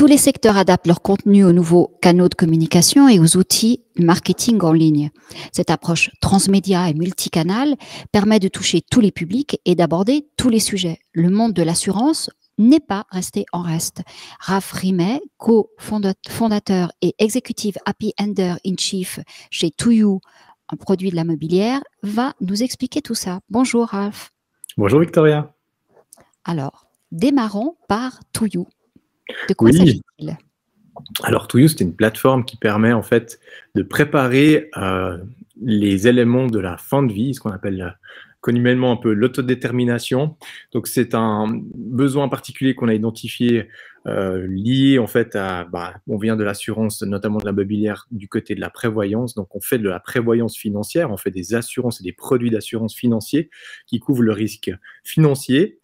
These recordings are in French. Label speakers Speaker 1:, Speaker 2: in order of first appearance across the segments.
Speaker 1: Tous les secteurs adaptent leur contenu aux nouveaux canaux de communication et aux outils de marketing en ligne. Cette approche transmédia et multicanal permet de toucher tous les publics et d'aborder tous les sujets. Le monde de l'assurance n'est pas resté en reste. Raph Rimet, co-fondateur et executive happy ender in chief chez ToYou, un produit de la mobilière, va nous expliquer tout ça. Bonjour Raph.
Speaker 2: Bonjour Victoria.
Speaker 1: Alors, démarrons par ToYou. De quoi
Speaker 2: Oui,
Speaker 1: s'agit-il?
Speaker 2: alors ToYou, c'est une plateforme qui permet en fait de préparer les éléments de la fin de vie, ce qu'on appelle communément un peu l'autodétermination. Donc c'est un besoin particulier qu'on a identifié lié en fait à, on vient de l'assurance, notamment de la mobilière, du côté de la prévoyance. Donc on fait de la prévoyance financière, on fait des assurances et des produits d'assurance financiers qui couvrent le risque financier,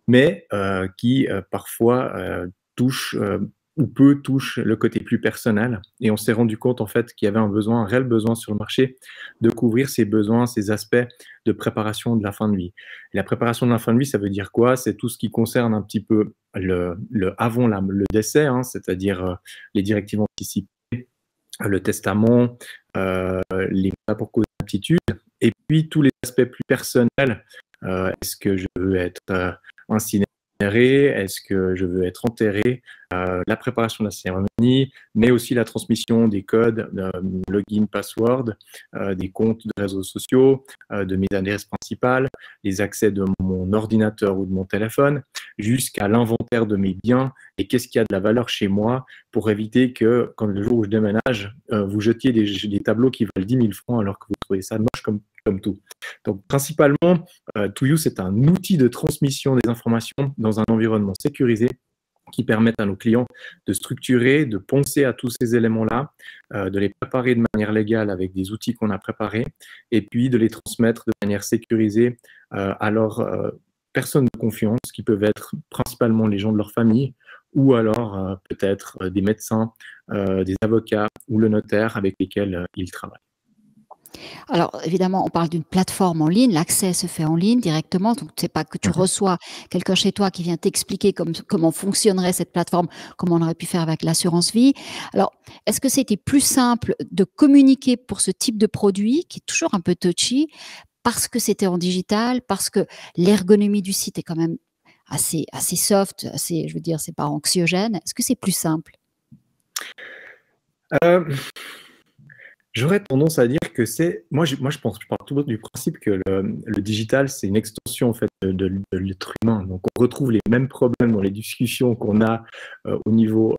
Speaker 2: mais qui parfois touche ou peu touche le côté plus personnel. Et on s'est rendu compte en fait qu'il y avait un réel besoin sur le marché de couvrir ces besoins, ces aspects de préparation de la fin de vie. Et la préparation de la fin de vie, ça veut dire quoi? C'est tout ce qui concerne un petit peu le avant le décès, hein, c'est-à-dire les directives anticipées, le testament, les mandat pour cause d'aptitude, et puis tous les aspects plus personnels. Est-ce que je veux être incinéré? Est-ce que je veux être enterré? La préparation de la cérémonie, mais aussi la transmission des codes, login, password, des comptes de réseaux sociaux, de mes adresses principales, les accès de mon ordinateur ou de mon téléphone, jusqu'à l'inventaire de mes biens et qu'est-ce qui a de la valeur chez moi pour éviter que, quand le jour où je déménage, vous jetiez des tableaux qui valent 10 000 francs alors que vous trouvez ça moche comme tout. Donc, principalement, ToYou, c'est un outil de transmission des informations dans un environnement sécurisé qui permettent à nos clients de structurer, de penser à tous ces éléments-là, de les préparer de manière légale avec des outils qu'on a préparés, et puis de les transmettre de manière sécurisée à leurs personnes de confiance, qui peuvent être principalement les gens de leur famille, ou alors peut-être des médecins, des avocats ou le notaire avec lesquels ils travaillent.
Speaker 1: Alors, évidemment, on parle d'une plateforme en ligne. L'accès se fait en ligne directement. Donc, c'est pas que tu reçois quelqu'un chez toi qui vient t'expliquer comment fonctionnerait cette plateforme, comme on aurait pu faire avec l'assurance vie. Alors, est-ce que c'était plus simple de communiquer pour ce type de produit, qui est toujours un peu touchy, parce que c'était en digital, parce que l'ergonomie du site est quand même assez soft, je veux dire, c'est pas anxiogène. Est-ce que c'est plus simple?
Speaker 2: J'aurais tendance à dire que c'est… Moi, je pars toujours du principe que le digital, c'est une extension en fait, de l'être humain. Donc, on retrouve les mêmes problèmes dans les discussions qu'on a au niveau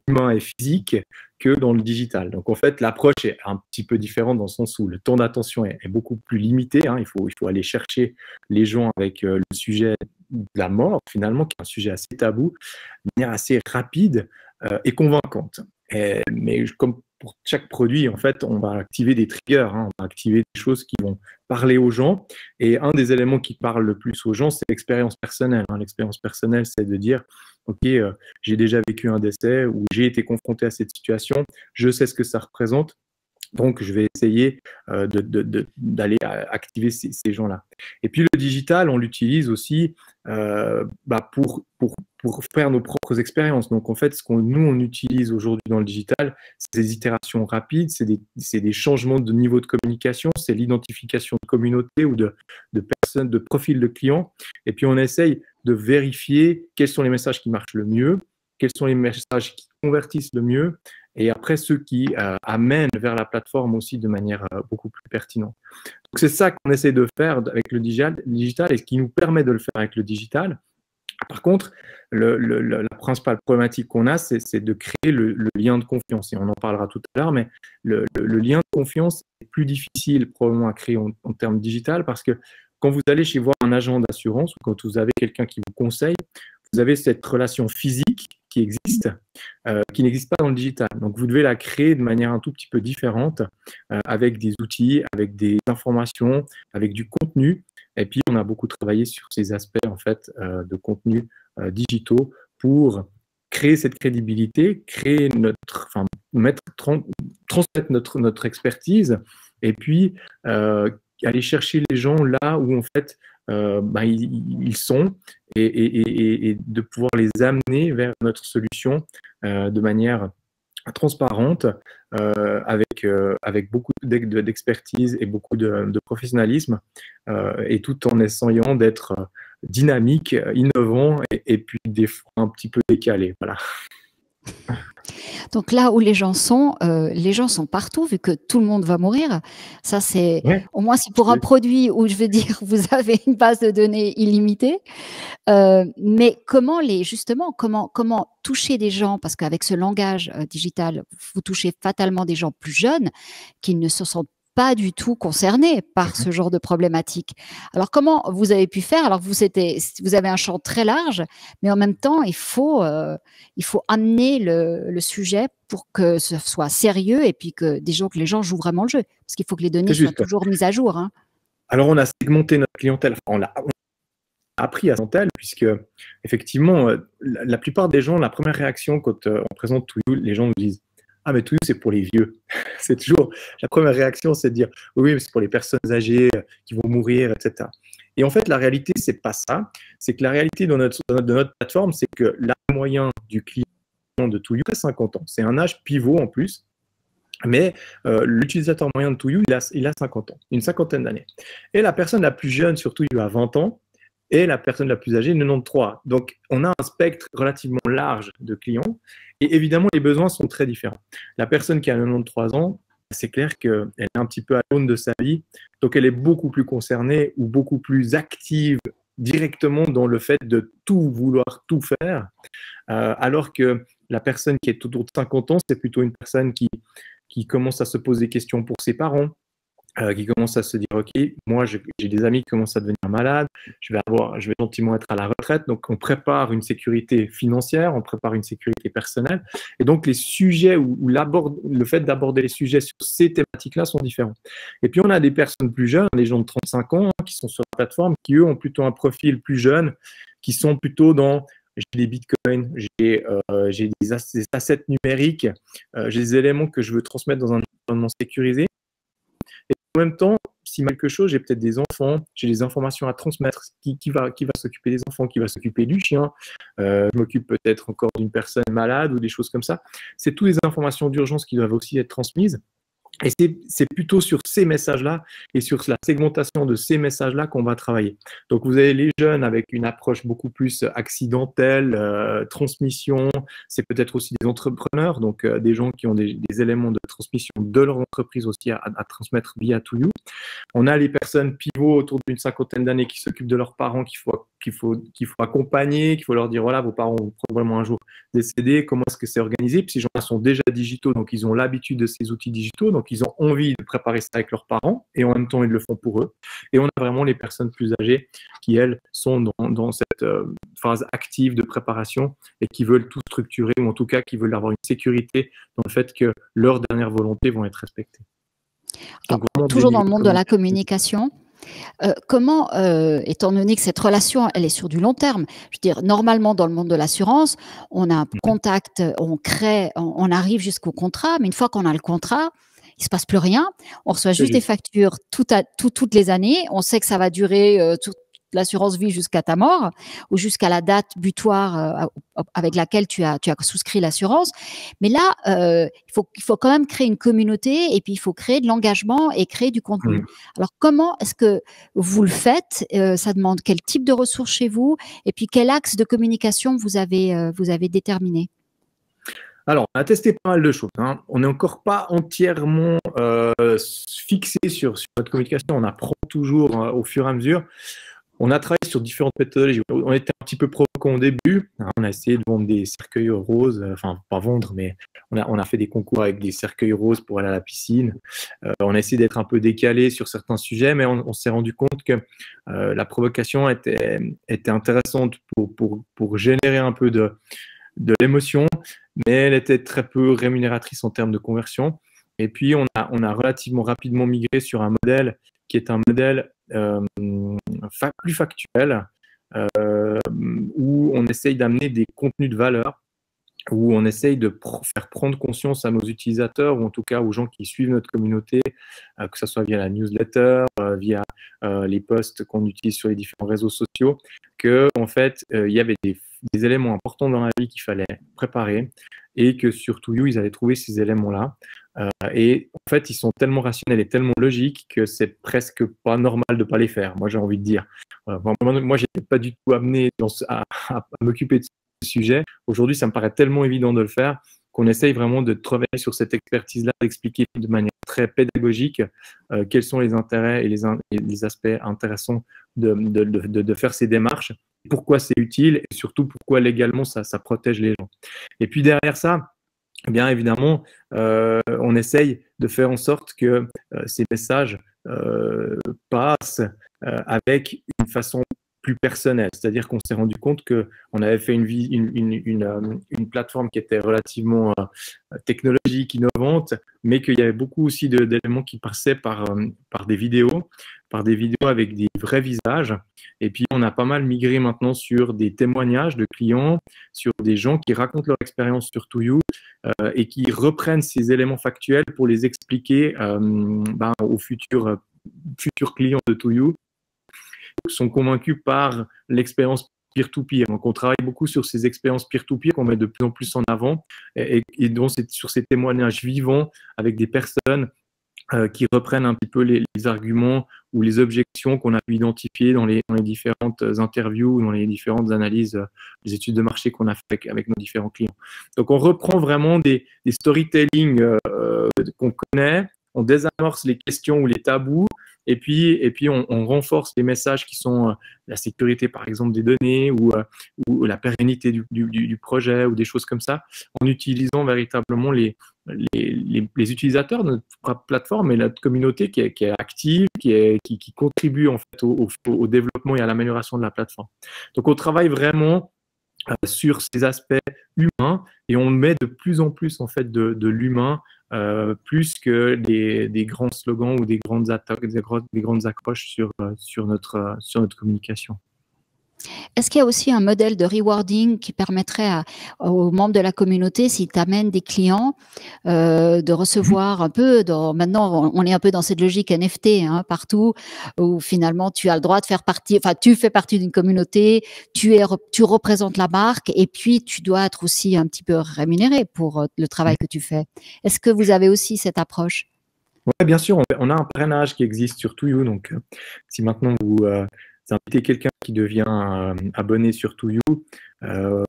Speaker 2: humain et physique que dans le digital. Donc, en fait, l'approche est un petit peu différente dans le sens où le temps d'attention est beaucoup plus limité, hein. Il faut aller chercher les gens avec le sujet de la mort, finalement, qui est un sujet assez tabou, de manière assez rapide et convaincante. Mais comme pour chaque produit, en fait, on va activer des triggers, hein, on va activer des choses qui vont parler aux gens. Et un des éléments qui parle le plus aux gens, c'est l'expérience personnelle, hein. L'expérience personnelle, c'est de dire, OK, j'ai déjà vécu un décès ou j'ai été confronté à cette situation, je sais ce que ça représente. Donc, je vais essayer d'aller activer ces gens-là. Et puis, le digital, on l'utilise aussi pour faire nos propres expériences. Donc, en fait, ce qu'on on utilise aujourd'hui dans le digital, c'est des itérations rapides, c'est des changements de niveau de communication, c'est l'identification de communauté ou de personnes, de profils de clients. Et puis, on essaye de vérifier quels sont les messages qui marchent le mieux, quels sont les messages qui convertissent le mieux, et après ceux qui amènent vers la plateforme aussi de manière beaucoup plus pertinente. Donc c'est ça qu'on essaie de faire avec le digital et ce qui nous permet de le faire avec le digital. Par contre, la principale problématique qu'on a, c'est de créer le lien de confiance. Et on en parlera tout à l'heure, mais le lien de confiance est plus difficile probablement à créer en termes digital parce que quand vous allez chez voir un agent d'assurance ou quand vous avez quelqu'un qui vous conseille, vous avez cette relation physique qui existe, qui n'existe pas dans le digital. Donc, vous devez la créer de manière un tout petit peu différente, avec des outils, avec des informations, avec du contenu. Et puis, on a beaucoup travaillé sur ces aspects en fait, de contenu digitaux pour créer cette crédibilité, créer transmettre notre expertise, et puis aller chercher les gens là où en fait ils sont et de pouvoir les amener vers notre solution de manière transparente, avec beaucoup d'expertise et beaucoup de professionnalisme, et tout en essayant d'être dynamique, innovant et puis des fois un petit peu décalé. Voilà.
Speaker 1: Donc là où les gens sont partout, vu que tout le monde va mourir. Ça, c'est
Speaker 2: Ouais,
Speaker 1: au moins, c'est pour un produit où je veux dire, vous avez une base de données illimitée. Mais comment toucher des gens, parce qu'avec ce langage digital, vous touchez fatalement des gens plus jeunes qui ne se sentent pas du tout concernés par ce genre de problématique. Alors comment vous avez pu faire? Alors vous avez un champ très large, mais en même temps il faut amener le sujet pour que ce soit sérieux et puis que les gens jouent vraiment le jeu, parce qu'il faut que les données
Speaker 2: c'est
Speaker 1: soient
Speaker 2: juste.
Speaker 1: toujours mises à jour, hein.
Speaker 2: Alors, on a segmenté notre clientèle. Enfin, on a appris à clientèle, puisque effectivement, la plupart des gens, la première réaction quand on présente Touhou, les gens nous disent: ah, mais Touhou, c'est pour les vieux. C'est toujours la première réaction, c'est de dire: oui, mais c'est pour les personnes âgées qui vont mourir, etc. Et en fait, la réalité, c'est pas ça. C'est que la réalité de notre plateforme, c'est que l'âge moyen du client de Touhou, c'est 50 ans. C'est un âge pivot en plus. Mais l'utilisateur moyen de Touhou, il a 50 ans, une cinquantaine d'années. Et la personne la plus jeune sur Touhou a 20 ans, et la personne la plus âgée, 93. Donc, on a un spectre relativement large de clients, et évidemment, les besoins sont très différents. La personne qui a 93 ans, c'est clair qu'elle est un petit peu à l'aune de sa vie, donc elle est beaucoup plus concernée ou beaucoup plus active directement dans le fait de tout vouloir tout faire, alors que la personne qui est autour de 50 ans, c'est plutôt une personne qui commence à se poser des questions pour ses parents, qui commence à se dire: ok, moi j'ai des amis qui commencent à devenir malades, je vais gentiment être à la retraite. Donc on prépare une sécurité financière, on prépare une sécurité personnelle, et donc les sujets le fait d'aborder les sujets sur ces thématiques-là sont différents. Et puis on a des personnes plus jeunes, les gens de 35 ans qui sont sur la plateforme, qui eux ont plutôt un profil plus jeune, qui sont plutôt dans: j'ai des bitcoins, j'ai des assets numériques, j'ai des éléments que je veux transmettre dans un environnement sécurisé. Et en même temps, si mal quelque chose, j'ai peut-être des enfants, j'ai des informations à transmettre. Qui va s'occuper des enfants, qui va s'occuper du chien, je m'occupe peut-être encore d'une personne malade ou des choses comme ça. C'est toutes les informations d'urgence qui doivent aussi être transmises. Et c'est plutôt sur ces messages-là et sur la segmentation de ces messages-là qu'on va travailler. Donc, vous avez les jeunes avec une approche beaucoup plus accidentelle, transmission. C'est peut-être aussi des entrepreneurs, donc des gens qui ont des éléments de transmission de leur entreprise aussi à transmettre via Touhou. On a les personnes pivots autour d'une cinquantaine d'années qui s'occupent de leurs parents, qu'il faut accompagner, qu'il faut leur dire: voilà, vos parents vont probablement un jour décéder, comment est-ce que c'est organisé. Puis ces gens-là sont déjà digitaux, donc ils ont l'habitude de ces outils digitaux, donc ils ont envie de préparer ça avec leurs parents, et en même temps ils le font pour eux. Et on a vraiment les personnes plus âgées qui, elles, sont dans cette phase active de préparation et qui veulent tout structurer, ou en tout cas qui veulent avoir une sécurité dans le fait que leurs dernières volontés vont être respectées.
Speaker 1: Donc, toujours dans le monde de la communication, comment, étant donné que cette relation, elle est sur du long terme, je veux dire, normalement, dans le monde de l'assurance, on a un contact, on crée, on arrive jusqu'au contrat, mais une fois qu'on a le contrat, il ne se passe plus rien. On reçoit juste des factures toutes les années. On sait que ça va durer toute l'assurance vie jusqu'à ta mort ou jusqu'à la date butoir avec laquelle tu as souscrit l'assurance. Mais là, il faut quand même créer une communauté et puis il faut créer de l'engagement et créer du contenu. Alors, comment est-ce que vous le faites? Ça demande quel type de ressources chez vous et puis quel axe de communication vous avez déterminé?
Speaker 2: Alors, on a testé pas mal de choses, hein. On n'est encore pas entièrement fixé sur notre communication. On apprend toujours au fur et à mesure. On a travaillé sur différentes méthodologies. On était un petit peu provocant au début. On a essayé de vendre des cercueils roses, enfin, pas vendre, mais on a fait des concours avec des cercueils roses pour aller à la piscine. On a essayé d'être un peu décalé sur certains sujets, mais on s'est rendu compte que la provocation était intéressante pour générer un peu de l'émotion, mais elle était très peu rémunératrice en termes de conversion. Et puis, on a relativement rapidement migré sur un modèle qui est un modèle plus factuel, où on essaye d'amener des contenus de valeur où on essaye de faire prendre conscience à nos utilisateurs, ou en tout cas aux gens qui suivent notre communauté, que ce soit via la newsletter, via les posts qu'on utilise sur les différents réseaux sociaux, que en fait, il y avait des éléments importants dans la vie qu'il fallait préparer, et que sur ToYou, ils avaient trouvé ces éléments-là. Et en fait, ils sont tellement rationnels et tellement logiques que c'est presque pas normal de pas les faire. Moi, j'ai envie de dire. Moi, j'étais pas du tout amené à m'occuper de ce sujet. Aujourd'hui, ça me paraît tellement évident de le faire qu'on essaye vraiment de travailler sur cette expertise-là, d'expliquer de manière très pédagogique quels sont les intérêts et les aspects intéressants de faire ces démarches, pourquoi c'est utile et surtout pourquoi légalement ça protège les gens. Et puis derrière ça, bien évidemment, on essaye de faire en sorte que ces messages passent avec une façon plus personnelle. C'est-à-dire qu'on s'est rendu compte qu'on avait fait une plateforme qui était relativement technologique, innovante, mais qu'il y avait beaucoup aussi d'éléments qui passaient par des vidéos avec des vrais visages. Et puis, on a pas mal migré maintenant sur des témoignages de clients, sur des gens qui racontent leur expérience sur ToYou et qui reprennent ces éléments factuels pour les expliquer aux futurs clients de ToYou, qui sont convaincus par l'expérience peer-to-peer. Donc, on travaille beaucoup sur ces expériences peer-to-peer qu'on met de plus en plus en avant et donc c'est sur ces témoignages vivants avec des personnes qui reprennent un petit peu les arguments ou les objections qu'on a pu identifier dans les différentes interviews, dans les différentes analyses, les études de marché qu'on a fait avec nos différents clients. Donc, on reprend vraiment des storytelling qu'on connaît, on désamorce les questions ou les tabous, et puis on renforce les messages qui sont la sécurité, par exemple, des données ou la pérennité du projet ou des choses comme ça, en utilisant véritablement les utilisateurs de notre plateforme et notre communauté qui est active, qui contribue en fait au développement et à l'amélioration de la plateforme. Donc, on travaille vraiment sur ces aspects humains et on met de plus en plus en fait de l'humain plus que des grands slogans ou des grandes attaques, des grandes accroches sur notre communication.
Speaker 1: Est-ce qu'il y a aussi un modèle de rewarding qui permettrait aux membres de la communauté, s'ils t'amènent des clients, de recevoir un peu, maintenant on est un peu dans cette logique NFT partout, où finalement tu as le droit de faire partie, enfin tu fais partie d'une communauté, tu représentes la marque et puis tu dois être aussi un petit peu rémunéré pour le travail que tu fais. Est-ce que vous avez aussi cette approche?
Speaker 2: Oui, bien sûr, on a un parrainage qui existe sur ToYou, donc si maintenant vous invitez quelqu'un qui devient abonné sur ToYou,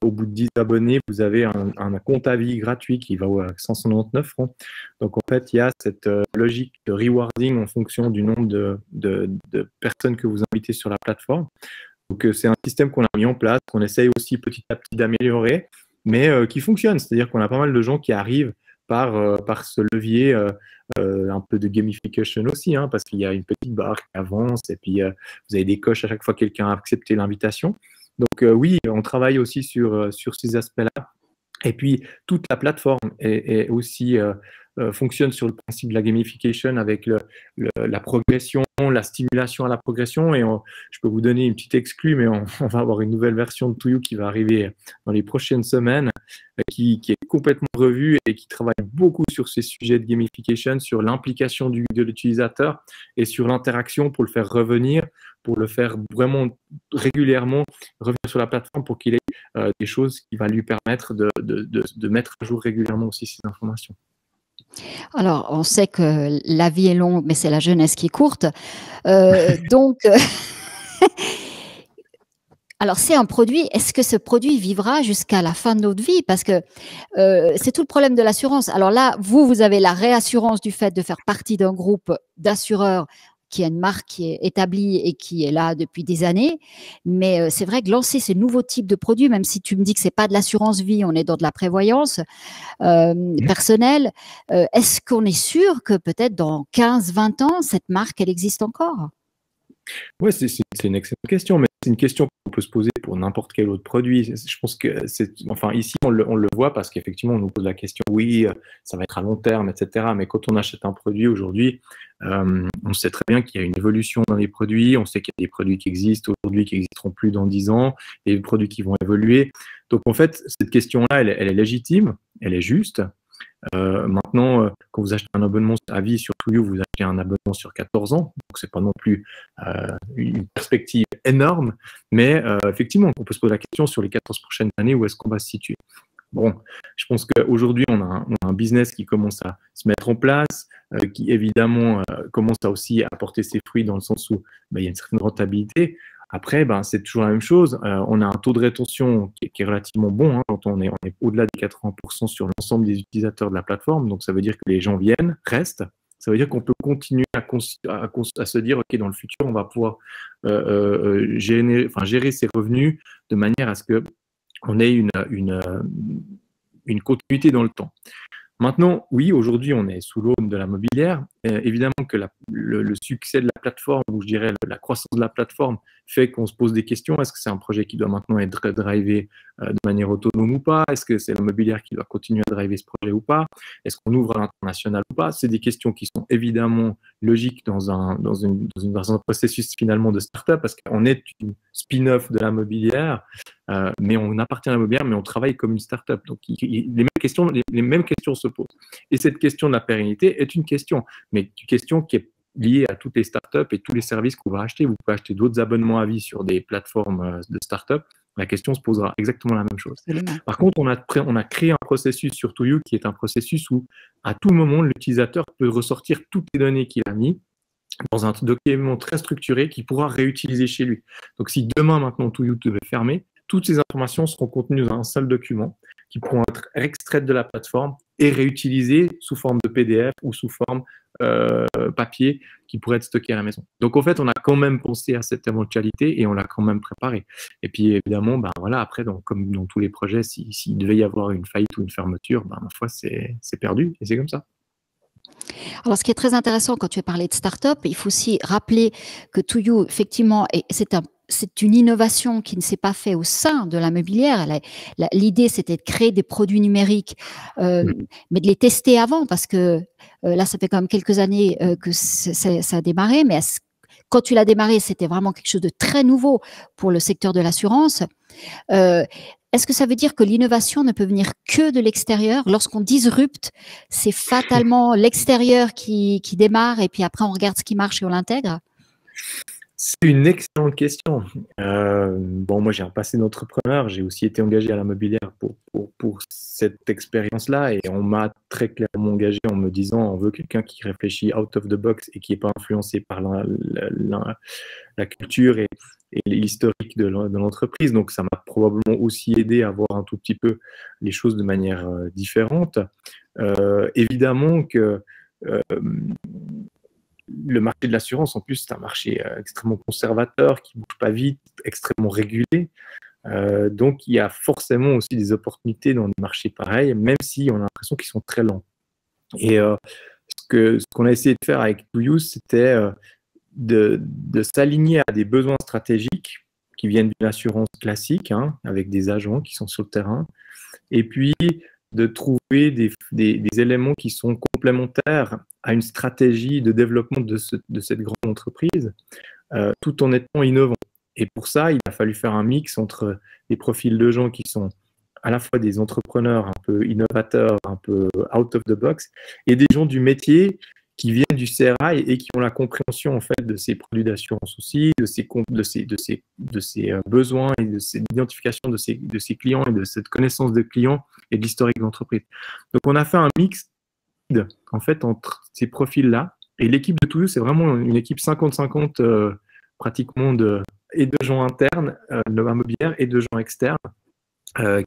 Speaker 2: au bout de 10 abonnés, vous avez un compte à vie gratuit qui va à 199 francs. Donc en fait, il y a cette logique de rewarding en fonction du nombre de personnes que vous invitez sur la plateforme. Donc c'est un système qu'on a mis en place, qu'on essaye aussi petit à petit d'améliorer, mais qui fonctionne. C'est-à-dire qu'on a pas mal de gens qui arrivent par ce levier un peu de gamification aussi, parce qu'il y a une petite barre qui avance et puis vous avez des coches à chaque fois que quelqu'un a accepté l'invitation. Donc oui, on travaille aussi sur ces aspects-là. Et puis, toute la plateforme est aussi, fonctionne sur le principe de la gamification avec la progression, la stimulation à la progression. Et je peux vous donner une petite exclue, mais on va avoir une nouvelle version de ToYou qui va arriver dans les prochaines semaines, qui est complètement revue et qui travaille beaucoup sur ces sujets de gamification, sur l'implication de l'utilisateur et sur l'interaction pour le faire revenir, pour le faire vraiment régulièrement revenir sur la plateforme pour qu'il ait des choses qui vont lui permettre de mettre à jour régulièrement aussi ces informations.
Speaker 1: Alors, on sait que la vie est longue, mais c'est la jeunesse qui est courte. Donc, alors c'est un produit, est-ce que ce produit vivra jusqu'à la fin de notre vie? Parce que c'est tout le problème de l'assurance. Alors là, vous avez la réassurance du fait de faire partie d'un groupe d'assureurs qui a une marque qui est établie et qui est là depuis des années. Mais c'est vrai que lancer ces nouveaux types de produits, même si tu me dis que c'est pas de l'assurance vie, on est dans de la prévoyance personnelle, est-ce qu'on est sûr que peut-être dans 15-20 ans, cette marque, elle existe encore?
Speaker 2: Oui, c'est une excellente question, mais c'est une question qu'on peut se poser pour n'importe quel autre produit. Je pense que enfin, ici, on le voit parce qu'effectivement, on nous pose la question, oui, ça va être à long terme, etc. Mais quand on achète un produit aujourd'hui, On sait très bien qu'il y a une évolution dans les produits, on sait qu'il y a des produits qui existent aujourd'hui, qui n'existeront plus dans 10 ans, et des produits qui vont évoluer. Donc en fait, cette question-là, elle est légitime, elle est juste. Maintenant, quand vous achetez un abonnement à vie sur Touyo, vous achetez un abonnement sur 14 ans, donc c'est pas non plus une perspective énorme, mais effectivement, on peut se poser la question sur les 14 prochaines années, où est-ce qu'on va se situer. Bon, je pense qu'aujourd'hui, on a un business qui commence à se mettre en place, qui évidemment commence à aussi apporter ses fruits dans le sens où il y a une certaine rentabilité. Après, c'est toujours la même chose. On a un taux de rétention qui est relativement bon, hein, quand on est au-delà des 80% sur l'ensemble des utilisateurs de la plateforme. Donc, ça veut dire que les gens viennent, restent. Ça veut dire qu'on peut continuer à se dire, OK, dans le futur, on va pouvoir gérer ces revenus de manière à ce qu'on ait une continuité dans le temps. Maintenant, oui, aujourd'hui, on est sous l'aune de la mobilière. Évidemment que le succès de la plateforme, ou je dirais la croissance de la plateforme, fait qu'on se pose des questions. Est-ce que c'est un projet qui doit maintenant être drivé de manière autonome ou pas? Est-ce que c'est la mobilière qui doit continuer à driver ce projet ou pas? Est-ce qu'on ouvre à l'international ou pas? C'est des questions qui sont évidemment logiques dans un processus finalement de start-up, parce qu'on est une spin-off de la mobilière. Mais on appartient à la mobilière, mais on travaille comme une start-up. Donc, les mêmes questions se posent. Et cette question de la pérennité est une question, mais une question qui est liée à toutes les start-up et tous les services qu'on va acheter. Vous pouvez acheter d'autres abonnements à vie sur des plateformes de start-up. La question se posera exactement la même chose.
Speaker 1: Absolument.
Speaker 2: Par contre, on a créé un processus sur Touyo qui est un processus où, à tout moment, l'utilisateur peut ressortir toutes les données qu'il a mises dans un document très structuré qu'il pourra réutiliser chez lui. Donc, si demain, maintenant, Touyo devait fermer, toutes ces informations seront contenues dans un seul document qui pourront être extraites de la plateforme et réutilisées sous forme de PDF ou sous forme papier qui pourrait être stocké à la maison. Donc, en fait, on a quand même pensé à cette éventualité et on l'a quand même préparé. Et puis, évidemment, voilà, après, comme dans tous les projets, s'il devait y avoir une faillite ou une fermeture, ma foi, c'est perdu et c'est comme ça.
Speaker 1: Alors, ce qui est très intéressant quand tu as parlé de start-up, il faut aussi rappeler que Touyo, effectivement, c'est une innovation qui ne s'est pas faite au sein de la mobilière. L'idée, c'était de créer des produits numériques, mais de les tester avant, parce que là, ça fait quand même quelques années que ça a démarré, mais quand tu l'as démarré, c'était vraiment quelque chose de très nouveau pour le secteur de l'assurance. Est-ce que ça veut dire que l'innovation ne peut venir que de l'extérieur? Lorsqu'on disrupte, c'est fatalement l'extérieur qui démarre et puis après on regarde ce qui marche et on l'intègre?
Speaker 2: C'est une excellente question. Moi, j'ai un passé d'entrepreneur. J'ai aussi été engagé à la mobilière pour cette expérience-là. Et on m'a très clairement engagé en me disant on veut quelqu'un qui réfléchit out of the box et qui n'est pas influencé par la culture et l'historique de l'entreprise. Donc, ça m'a probablement aussi aidé à voir un tout petit peu les choses de manière différente. Évidemment que le marché de l'assurance, en plus, c'est un marché extrêmement conservateur, qui ne bouge pas vite, extrêmement régulé. Donc, il y a forcément aussi des opportunités dans des marchés pareils, même si on a l'impression qu'ils sont très lents. Et ce qu'on a essayé de faire avec Touyo, c'était de s'aligner à des besoins stratégiques qui viennent d'une assurance classique, hein, avec des agents qui sont sur le terrain, et puis de trouver des éléments qui sont complémentaires à une stratégie de développement de cette grande entreprise, tout en étant innovant. Et pour ça, il a fallu faire un mix entre des profils de gens qui sont à la fois des entrepreneurs un peu innovateurs, un peu out of the box, et des gens du métier qui viennent du CRA et qui ont la compréhension en fait de ces produits d'assurance aussi, de ces besoins et de l'identification de ces clients et de cette connaissance des clients et de l'historique de l'entreprise. Donc on a fait un mix en fait entre ces profils-là, et l'équipe de Touyo, c'est vraiment une équipe 50-50 pratiquement et de gens internes de la mobilière et de gens externes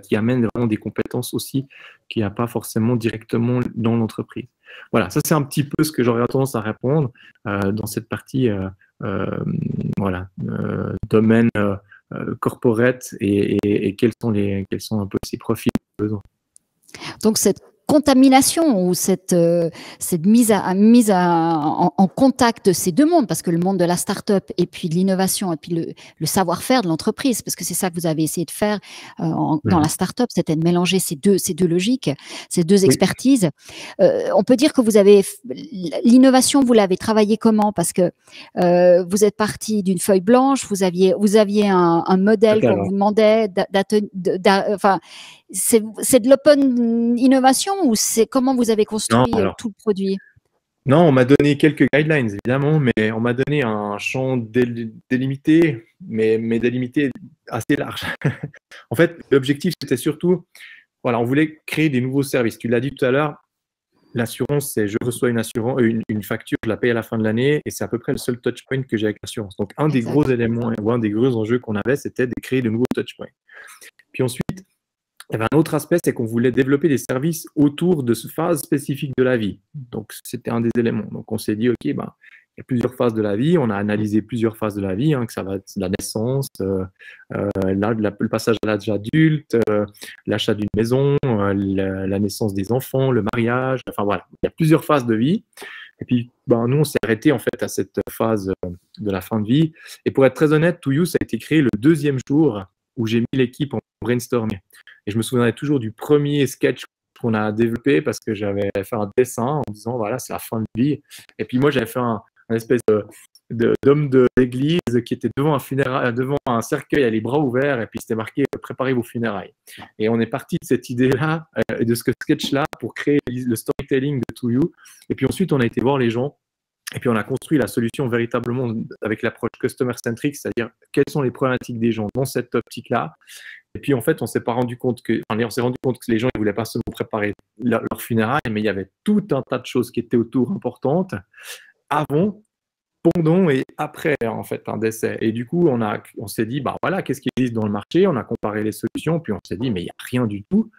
Speaker 2: qui amènent vraiment des compétences aussi qu'il n'y a pas forcément directement dans l'entreprise. Voilà, ça c'est un petit peu ce que j'aurais tendance à répondre dans cette partie domaine corporate et quels sont un peu ces profils besoins.
Speaker 1: Donc cette contamination ou cette mise en contact de ces deux mondes, parce que le monde de la start-up et puis de l'innovation et puis le savoir-faire de l'entreprise, parce que c'est ça que vous avez essayé de faire dans la start-up, c'était de mélanger ces deux logiques, ces deux
Speaker 2: Oui.
Speaker 1: expertises. On peut dire que vous avez l'innovation, vous l'avez travaillé comment? Parce que vous êtes parti d'une feuille blanche, vous aviez un modèle qu'on vous demandait enfin, c'est de l'open innovation ou c'est comment vous avez construit tout le produit?
Speaker 2: Non, on m'a donné quelques guidelines, évidemment, mais on m'a donné un champ délimité, mais délimité assez large. En fait, l'objectif, c'était surtout, voilà, on voulait créer des nouveaux services. Tu l'as dit tout à l'heure, l'assurance, c'est je reçois une facture, je la paye à la fin de l'année et c'est à peu près le seul touchpoint que j'ai avec l'assurance. Donc, un des gros éléments ou un des gros enjeux qu'on avait, c'était de créer de nouveaux touchpoints. Puis ensuite, il y avait un autre aspect, c'est qu'on voulait développer des services autour de cette phase spécifique de la vie. Donc, c'était un des éléments. Donc, on s'est dit, OK, il y a plusieurs phases de la vie. On a analysé plusieurs phases de la vie, que ça va être la naissance, le passage à l'âge adulte, l'achat d'une maison, la naissance des enfants, le mariage. Enfin, voilà, il y a plusieurs phases de vie. Et puis, nous, on s'est arrêté en fait à cette phase de la fin de vie. Et pour être très honnête, To You, ça a été créé le deuxième jour où j'ai mis l'équipe en brainstorming. Et je me souviendrai toujours du premier sketch qu'on a développé parce que j'avais fait un dessin en disant voilà, c'est la fin de vie. Et puis moi, j'avais fait un espèce d'homme d'église qui était devant un cercueil à les bras ouverts et puis c'était marqué préparez vos funérailles. Et on est parti de cette idée-là, de ce sketch-là pour créer le storytelling de To You. Et puis ensuite, on a été voir les gens. Et puis, on a construit la solution véritablement avec l'approche customer-centric, c'est-à-dire quelles sont les problématiques des gens dans cette optique-là. Et puis, en fait, on s'est rendu compte que les gens ne voulaient pas seulement préparer leur funérailles, mais il y avait tout un tas de choses qui étaient autour importantes avant, pendant et après, en fait, un décès. Et du coup, on s'est dit, voilà, qu'est-ce qui existe dans le marché? On a comparé les solutions, puis on s'est dit, mais il n'y a rien du tout.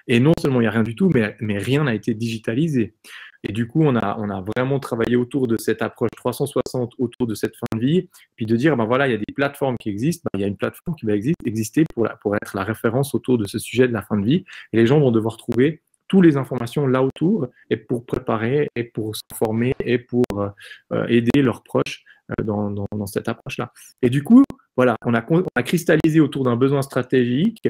Speaker 2: Et non seulement il n'y a rien du tout, mais rien n'a été digitalisé. Et du coup, on a vraiment travaillé autour de cette approche 360, autour de cette fin de vie, puis de dire, voilà, il y a des plateformes qui existent, il y a une plateforme qui va exister pour être la référence autour de ce sujet de la fin de vie, et les gens vont devoir trouver toutes les informations là autour, et pour préparer, et pour se former, et pour aider leurs proches dans cette approche-là. Et du coup, voilà, on a cristallisé autour d'un besoin stratégique,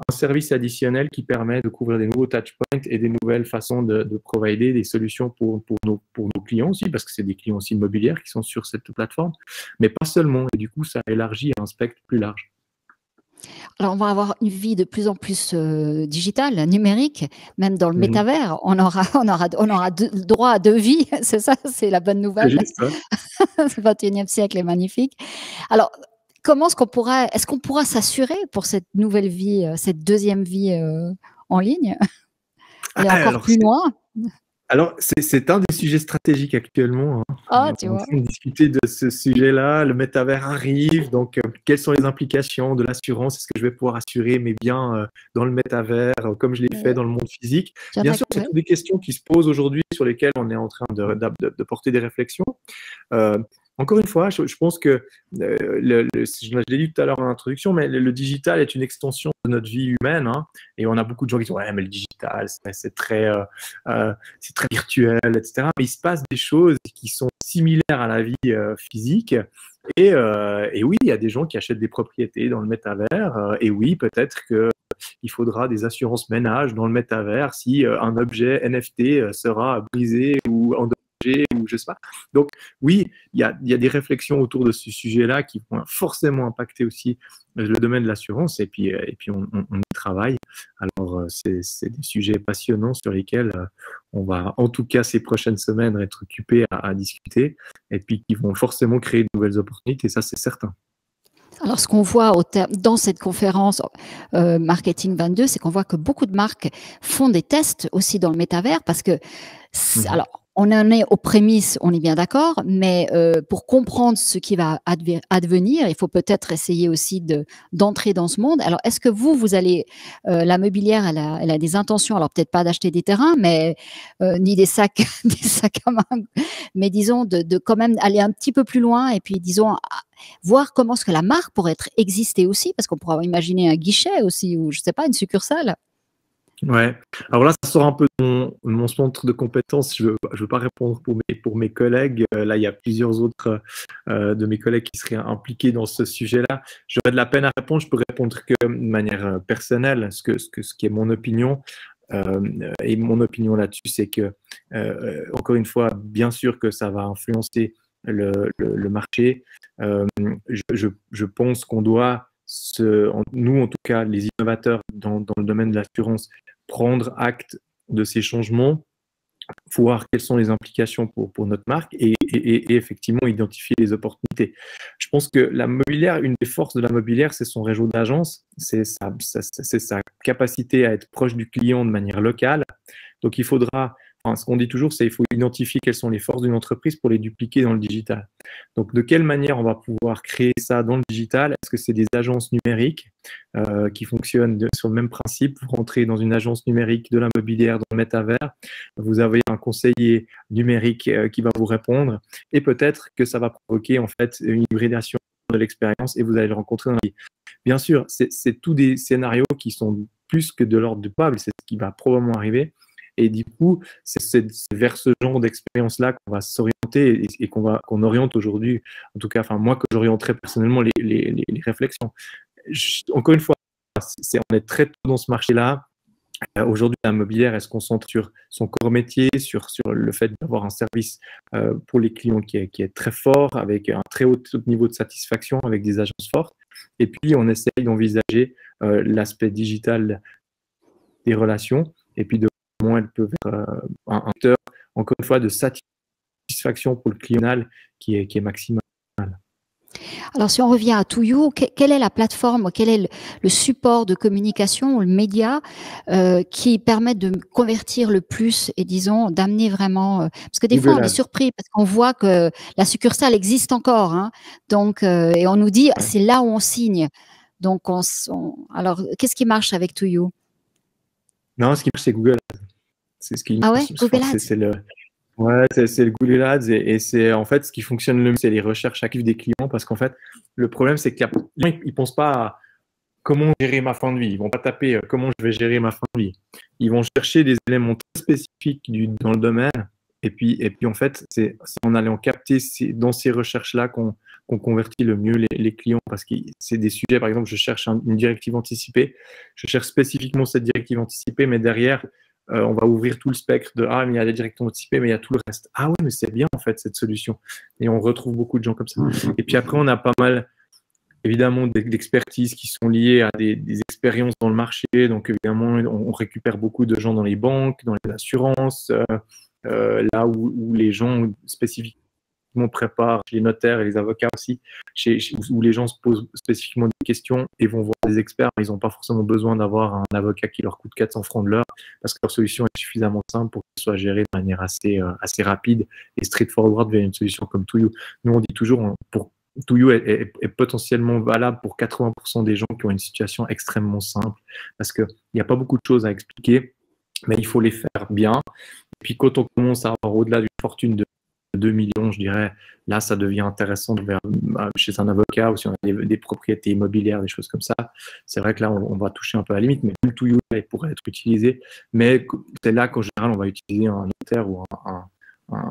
Speaker 2: un service additionnel qui permet de couvrir des nouveaux touchpoints et des nouvelles façons de provider des solutions pour nos clients aussi, parce que c'est des clients aussi immobilières qui sont sur cette plateforme, mais pas seulement. Et du coup, ça élargit à un spectre plus large.
Speaker 1: Alors, on va avoir une vie de plus en plus digitale, numérique, même dans le métavers. On aura droit à deux vies, c'est ça, c'est la bonne nouvelle.
Speaker 2: C'est juste, ouais.
Speaker 1: Le 21e siècle est magnifique. Alors, est-ce qu'on pourra s'assurer pour cette nouvelle vie, cette deuxième vie en ligne? Et encore plus loin?
Speaker 2: Alors, c'est un des sujets stratégiques actuellement.
Speaker 1: Ah,
Speaker 2: On
Speaker 1: tu
Speaker 2: est en
Speaker 1: vois.
Speaker 2: train de discuter de ce sujet-là. Le métavers arrive, donc quelles sont les implications de l'assurance? Est-ce que je vais pouvoir assurer mes biens dans le métavers, comme je l'ai fait dans le monde physique? Bien sûr, c'est toutes des questions qui se posent aujourd'hui, sur lesquelles on est en train de porter des réflexions. Encore une fois, je pense que, je l'ai dit tout à l'heure en introduction, mais le digital est une extension de notre vie humaine. Et on a beaucoup de gens qui disent ouais, mais le digital, c'est très virtuel, etc. Mais il se passe des choses qui sont similaires à la vie physique. Et oui, il y a des gens qui achètent des propriétés dans le métavers. Et oui, peut-être qu'il faudra des assurances ménages dans le métavers si un objet NFT sera brisé ou endommagé ou je sais pas. Donc oui, il y a des réflexions autour de ce sujet-là qui vont forcément impacter aussi le domaine de l'assurance et puis on y travaille. Alors c'est des sujets passionnants sur lesquels on va en tout cas ces prochaines semaines être occupés à discuter et puis qui vont forcément créer de nouvelles opportunités, ça c'est certain.
Speaker 1: Alors, ce qu'on voit dans cette conférence Marketing 22, c'est qu'on voit que beaucoup de marques font des tests aussi dans le métavers parce que, alors, on en est aux prémices, on est bien d'accord, mais pour comprendre ce qui va advenir, il faut peut-être essayer aussi d'entrer dans ce monde. Alors, est-ce que vous allez, la mobilière, elle a des intentions, alors peut-être pas d'acheter des terrains, mais ni des sacs, des sacs à main, mais disons de quand même aller un petit peu plus loin et puis disons voir comment est-ce que la marque pourrait exister aussi, parce qu'on pourrait imaginer un guichet aussi ou je sais pas, une succursale.
Speaker 2: Ouais. Alors là, ça sort un peu de mon centre de compétences. Je veux pas répondre pour mes collègues. Là, il y a plusieurs autres de mes collègues qui seraient impliqués dans ce sujet-là. J'aurais de la peine à répondre. Je peux répondre que de manière personnelle, ce qui est mon opinion. Et mon opinion là-dessus, c'est que, encore une fois, bien sûr que ça va influencer le marché. Je pense qu'on doit, nous en tout cas, les innovateurs dans le domaine de l'assurance, prendre acte de ces changements, voir quelles sont les implications pour notre marque et effectivement identifier les opportunités. Je pense que la mobilière, une des forces de la mobilière, c'est son réseau d'agences, c'est sa capacité à être proche du client de manière locale. Donc il faudra, enfin, ce qu'on dit toujours, c'est qu'il faut identifier quelles sont les forces d'une entreprise pour les dupliquer dans le digital. Donc de quelle manière on va pouvoir créer ça dans le digital? Est-ce que c'est des agences numériques qui fonctionnent sur le même principe? Vous rentrez dans une agence numérique de la mobilière dans le métavers, vous avez un conseiller numérique qui va vous répondre et peut-être que ça va provoquer en fait une hybridation de l'expérience et vous allez le rencontrer dans la vie. Bien sûr, c'est tous des scénarios qui sont plus que de l'ordre du probable, c'est ce qui va probablement arriver. Et du coup, c'est vers ce genre d'expérience-là qu'on va s'orienter et qu'on oriente aujourd'hui, en tout cas, enfin moi que j'orienterai personnellement les réflexions. Encore une fois, on est très tôt dans ce marché-là. Aujourd'hui, la mobilière, elle se concentre sur son corps métier, sur le fait d'avoir un service pour les clients qui est très fort, avec un très haut niveau de satisfaction, avec des agences fortes. Et puis, on essaye d'envisager l'aspect digital des relations et puis de comment elle peut être un acteur, encore une fois, de satisfaction pour le client qui est maximal.
Speaker 1: Alors, si on revient à ToYou, quelle est la plateforme, quel est le support de communication ou le média qui permet de convertir le plus et disons d'amener vraiment, parce que des fois
Speaker 2: Google
Speaker 1: on est
Speaker 2: Ads.
Speaker 1: surpris parce qu'on voit que la succursale existe encore, hein, donc et on nous dit
Speaker 2: Ouais.
Speaker 1: c'est là où on signe. Donc alors qu'est-ce qui marche avec ToYou?
Speaker 2: Non, ce qui marche, c'est Google Ads. C'est ce qui,
Speaker 1: Ah ouais, Google
Speaker 2: enfin,
Speaker 1: Ads.
Speaker 2: c'est le, ouais, c'est le Google Ads et c'est en fait ce qui fonctionne le mieux, c'est les recherches actives des clients parce qu'en fait, le problème, c'est qu'ils ne pensent pas à comment gérer ma fin de vie. Ils vont pas taper comment je vais gérer ma fin de vie. Ils vont chercher des éléments très spécifiques dans le domaine et puis en fait, c'est en allant capter dans ces recherches-là qu'on convertit le mieux les clients parce que c'est des sujets, par exemple, je cherche une directive anticipée, je cherche spécifiquement cette directive anticipée, mais derrière, on va ouvrir tout le spectre de ah, mais il y a les directives anticipées, mais il y a tout le reste. Ah ouais, mais c'est bien en fait cette solution. Et on retrouve beaucoup de gens comme ça. Et puis après, on a pas mal évidemment d'expertises qui sont liées à des expériences dans le marché. Donc évidemment, on récupère beaucoup de gens dans les banques, dans les assurances, là où les gens spécifiquement préparent, les notaires et les avocats aussi, où les gens se posent spécifiquement des questions et vont voir des experts. Ils n'ont pas forcément besoin d'avoir un avocat qui leur coûte 400 francs de l'heure parce que leur solution est suffisamment simple pour qu'elle soit gérée de manière assez rapide et straightforward via une solution comme ToYou. Nous, on dit toujours, ToYou est potentiellement valable pour 80% des gens qui ont une situation extrêmement simple parce qu'il n'y a pas beaucoup de choses à expliquer, mais il faut les faire bien. Et puis quand on commence à avoir au-delà d'une fortune de 2 millions, je dirais, là, ça devient intéressant chez un avocat ou si on a des propriétés immobilières, des choses comme ça. C'est vrai que là, on va toucher un peu à la limite, mais le ToYou pourrait être utilisé. Mais c'est là qu'en général, on va utiliser un notaire ou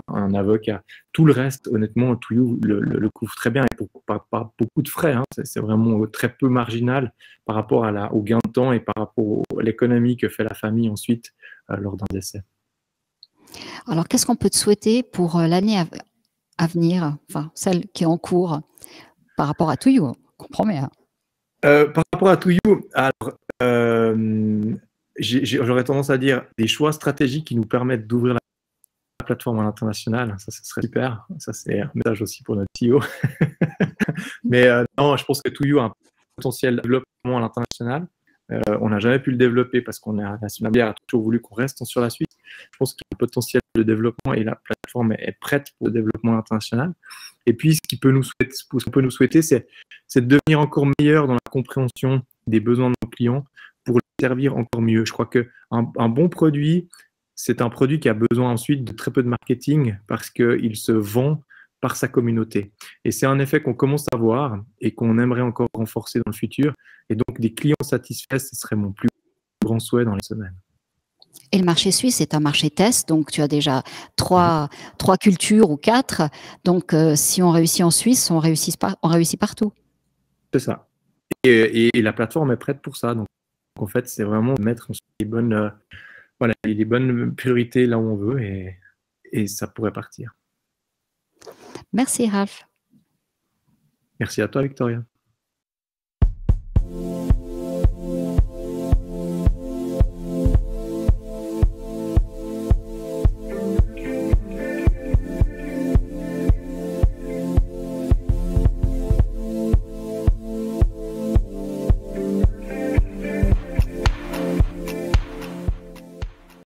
Speaker 2: un avocat. Tout le reste, honnêtement, ToYou le couvre très bien et pas beaucoup de frais. Hein. C'est vraiment très peu marginal par rapport au gain de temps et par rapport à l'économie que fait la famille ensuite lors d'un décès.
Speaker 1: Alors qu'est-ce qu'on peut te souhaiter pour l'année à venir, enfin celle qui est en cours par rapport à ToYou, on comprend bien.
Speaker 2: Par rapport à ToYou, alors j'aurais tendance à dire des choix stratégiques qui nous permettent d'ouvrir la plateforme à l'international. Ça, ce serait super. Ça, c'est un message aussi pour notre CEO. Mais non, je pense que ToYou a un potentiel développement à l'international. On n'a jamais pu le développer parce la mobilière a toujours voulu qu'on reste sur la Suisse. Je pense qu'il y a un potentiel de développement et la plateforme est prête pour le développement international. Et puis, ce qu'on peut nous souhaiter, c'est de devenir encore meilleur dans la compréhension des besoins de nos clients pour les servir encore mieux. Je crois qu'un bon produit, c'est un produit qui a besoin ensuite de très peu de marketing parce qu'il se vend par sa communauté. Et c'est un effet qu'on commence à voir et qu'on aimerait encore renforcer dans le futur. Et donc, des clients satisfaits, ce serait mon plus grand souhait dans les semaines.
Speaker 1: Et le marché suisse est un marché test, donc tu as déjà
Speaker 2: Mhm.
Speaker 1: trois cultures ou quatre. Donc, si on réussit en Suisse, on réussit partout.
Speaker 2: C'est ça. Et la plateforme est prête pour ça. Donc en fait, c'est vraiment mettre les bonnes, voilà, les bonnes priorités là où on veut et ça pourrait partir.
Speaker 1: Merci, Ralph.
Speaker 2: Merci à toi, Victoria.